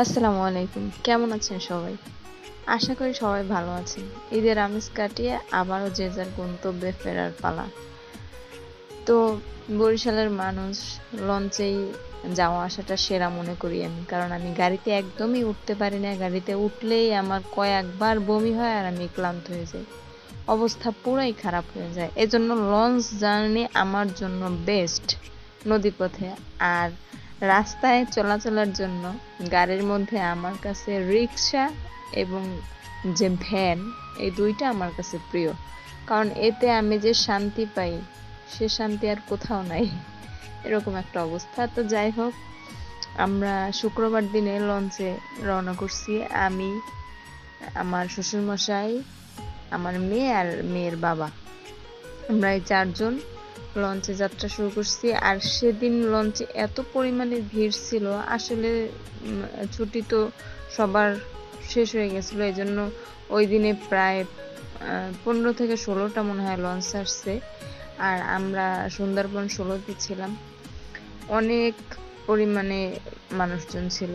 আসসালামু আলাইকুম। কেমন আছেন সবাই? আশা করি সবাই ভালো আছেন। ঈদের আমেজ কাটিয়ে আবারও যে যার গন্তব্যে ফেরার পালা। তো বরিশালের মানুষ লঞ্চেই যাওয়া আসাটা সেরা মনে করি আমি। কারণ আমি গাড়িতে একদমই উঠতে পারি না। গাড়িতে উঠলেই আমার কয়েকবার বমি হয় আর আমি ক্লান্ত হয়ে যাই। অবস্থা পুরাই খারাপ হয়ে যায়। এজন্য লঞ্চ জার্নি আমার জন্য বেস্ট নদীপথে। আর রাস্তায় চলাচলের জন্য গাড়ির মধ্যে আমার কাছে রিক্সা এবং যে ভ্যান, এই দুইটা আমার কাছে প্রিয়। কারণ এতে আমি যে শান্তি পাই সে শান্তি আর কোথাও নাই। এরকম একটা অবস্থা। তো যাই হোক, আমরা শুক্রবার দিনে লঞ্চে রওনা করছি। আমি, আমার শ্বশুরমশাই, আমার মেয়ে আর মেয়ের বাবা, আমরা এই চারজন লঞ্চে যাত্রা শুরু করছি। আর সেদিন লঞ্চে এত পরিমাণে ভিড় ছিল, আসলে ছুটি তো সবার শেষ হয়ে গেছিল, এই জন্য ওই দিনে প্রায় 15 থেকে 16টা মনে হয় লঞ্চ আসছে। আর আমরা সুন্দরবন 16তে ছিলাম। অনেক পরিমাণে মানুষজন ছিল।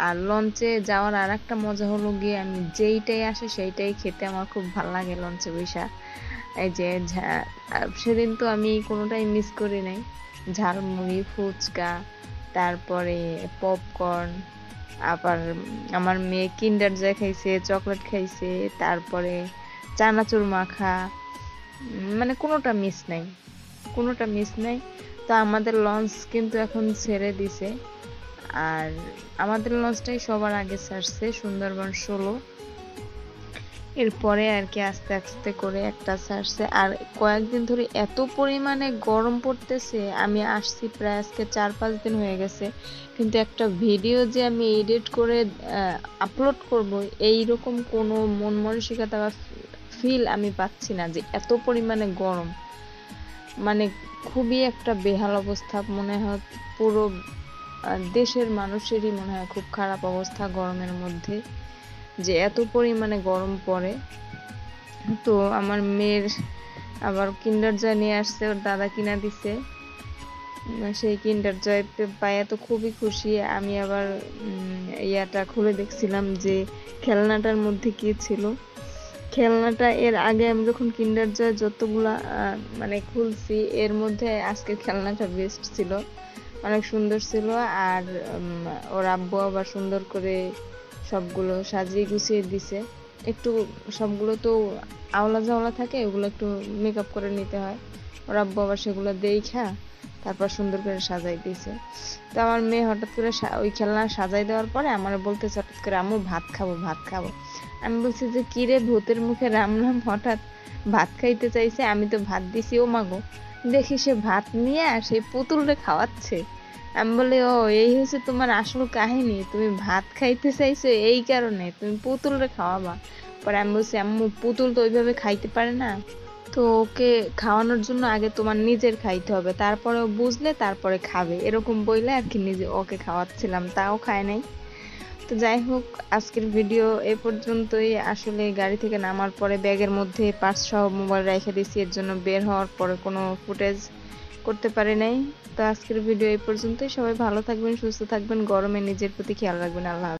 আর লঞ্চে যাওয়ার আর একটা মজা হলো গিয়ে, আমি যেইটাই আসে সেইটাই খেতে আমার খুব ভালো লাগে লঞ্চে বৈশা। এই যে সেদিন তো আমি কোনোটাই মিস করি নাই। ঝালমুড়ি, ফুচকা, তারপরে পপকর্ন, আবার আমার মেয়ে কিন্ডার জয় খাইছে, চকলেট খাইছে, তারপরে চানাচুর মাখা, মানে কোনোটা মিস নাই। তো আমাদের লঞ্চ কিন্তু এখন ছেড়ে দিছে। আর আমাদের লঞ্চটাই সবার আগে ছাড়ছে, সুন্দরবন 16। এরপরে আর কি আস্তে আস্তে করে একটা ছাড়ছে। আর কয়েকদিন ধরে এত পরিমাণে গরম পড়তেছে, আমি আসছি প্রায় আজকে 4-5 দিন হয়ে গেছে, কিন্তু একটা ভিডিও যে আমি এডিট করে আপলোড করব এইরকম কোনো মন মানসিকতা বা ফিল আমি পাচ্ছি না, যে এত পরিমাণে গরম। মানে খুবই একটা বেহাল অবস্থা মনে হয়। পুরো দেশের মানুষেরই মনে হয় খুব খারাপ অবস্থা গরমের মধ্যে, যে এত পরিমাণে গরম পড়ে। তো আমার মেয়ের আবার কিন্ডার জয় নিয়ে আসছে, ওর দাদা কিনা দিছে। সেই কিন্ডার জয় পাইয়া তো খুবই খুশি। আমি আবার ইয়াটা খুলে দেখছিলাম যে খেলনাটার মধ্যে কি ছিল। খেলনাটা এর আগে আমি যখন কিন্ডার জয় যতগুলা মানে খুলছি, এর মধ্যে আজকের খেলনাটা বেস্ট ছিল, অনেক সুন্দর ছিল। আর ওর আব্বু আবার সুন্দর করে সবগুলো সাজিয়ে গুছিয়ে দিছে। একটু সবগুলো তো আওলা জাওলা থাকে, ওগুলো একটু মেকআপ করে নিতে হয়। ওর আব্বু আবার সেগুলো দেখা তারপর সুন্দর করে সাজাই দিয়েছে। তো আমার মেয়ে হঠাৎ করে ওই খেলনা সাজাই দেওয়ার পরে আমার বলতেছে হঠাৎ করে, আম্মু ভাত খাবো ভাত খাবো। আমি বলছি যে কি রে, ভূতের মুখে রাম রাম, হঠাৎ ভাত খাইতে চাইছে। আমি তো ভাত দিছি, ও মাগো, দেখি সে ভাত নিয়ে আর সেই পুতুলরে খাওয়াচ্ছে। আমি বলি, ও এই হচ্ছে তোমার আসল কাহিনী, তুমি ভাত খাইতে চাইছো এই কারণে তুমি পুতুলরে খাওয়াবা। পরে আমি বলছি, আম্মু পুতুল তো ওইভাবে খাইতে পারে না, তো ওকে খাওয়ানোর জন্য আগে তোমার নিজের খাইতে হবে, তারপরে ও বুঝলে তারপরে খাবে, এরকম বইলে আর কি নিজে ওকে খাওয়াচ্ছিলাম, তাও খায় নাই। তো যাই হোক, আজকের ভিডিও এ পর্যন্তই। আসলে গাড়ি থেকে নামার পরে ব্যাগের মধ্যে পার্স সহ মোবাইল রেখে দিয়েছি, এর জন্য বের হওয়ার পরে কোনো ফুটেজ করতে পারি নাই। তো আজকের ভিডিও এই পর্যন্তই। সবাই ভালো থাকবেন, সুস্থ থাকবেন, গরমে নিজের প্রতি খেয়াল রাখবেন। আল্লাহ হাফেজ।